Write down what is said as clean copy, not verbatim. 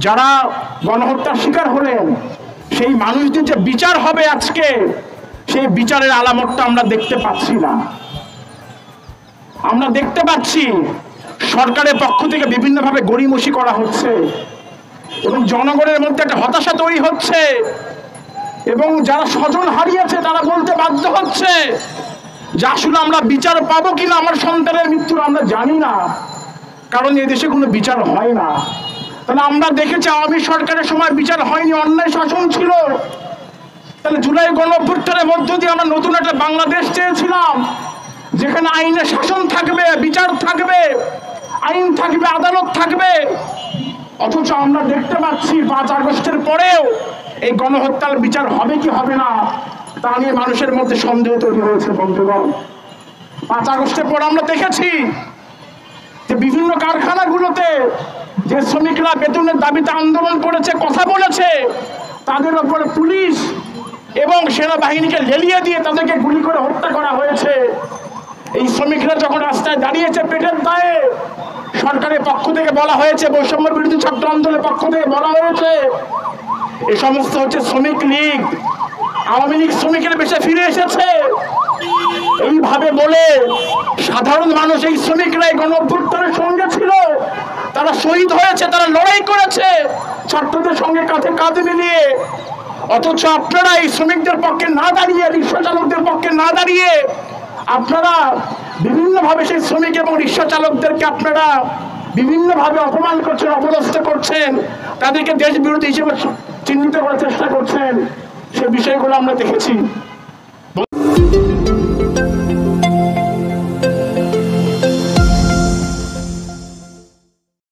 যারা গণহত্যার শিকার হলেন সেই মানুষদের যে বিচার হবে আজকে, সেই বিচারের আলামতটা আমরা দেখতে পাচ্ছি না। আমরা দেখতে পাচ্ছি সরকারের পক্ষ থেকে বিভিন্নভাবে গড়িমসি করা হচ্ছে এবং জনগণের মধ্যে একটা হতাশা তৈরি হচ্ছে এবং যারা স্বজন হারিয়েছে তারা বলতে বাধ্য হচ্ছে যে আসলে আমরা বিচার পাবো কিনা আমার সন্তানের মৃত্যুর আমরা জানি না, কারণ এই দেশে কোনো বিচার হয় না। তাহলে আমরা দেখেছি আওয়ামী সরকারের সময় বিচার হয়নি, অন্যায় শাসন ছিল। তাহলে জুলাই গণঅভ্যুত্থানের মধ্য দিয়ে আমরা নতুন একটা বাংলাদেশ চেয়েছিলাম, যেখানে আইনের শাসন থাকবে, বিচার থাকবে, আইন থাকবে, আদালত থাকবে। অথচ আমরা দেখতে পাচ্ছি 5 আগস্টের পরেও এই গণহত্যার বিচার হবে কি হবে না তা নিয়ে মানুষের মধ্যে সন্দেহ তৈরি হয়েছে। বন্ধুগণ, 5 আগস্টের পর আমরা দেখেছি যে বিভিন্ন কারখানাগুলোতে যে শ্রমিকরা বেতনের দাবিতে আন্দোলন করেছে, কথা বলেছে, তাদের উপরে পুলিশ এবং সেনাবাহিনীকে লেলিয়ে দিয়ে তাদেরকে গুলি করে হত্যা করা হয়েছে। এই শ্রমিকরা যখন রাস্তায় দাঁড়িয়েছে পেটের দায়ে, সরকারের পক্ষ থেকে বলা হয়েছে, বৈষম্য বিরোধী ছাত্র আন্দোলনের পক্ষ থেকে বলা হয়েছে এই সমস্ত হচ্ছে শ্রমিক লীগ, আওয়ামী লীগ শ্রমিকের বেশে ফিরে এসেছে। এইভাবে বলে সাধারণ মানুষ, এই শ্রমিকরা এই গণঅভ্যুত্থানের সঙ্গে ছিল, তারা শহীদ হয়েছে, তারা লড়াই করেছে ছাত্রদের সঙ্গে কাঁধে কাঁধ মিলিয়ে। অথচ আপনারা এই শ্রমিকদের পক্ষে না দাঁড়িয়ে, রিক্সা চালকদের পক্ষে না দাঁড়িয়ে আপনারা বিভিন্নভাবে সেই শ্রমিক এবং রিক্সা চালকদেরকে আপনারা বিভিন্নভাবে অপমান করছেন, অপদস্থ করছেন, তাদেরকে দেশ বিরোধী হিসেবে চিহ্নিত করার চেষ্টা করছেন। সে বিষয়গুলো আমরা দেখেছি।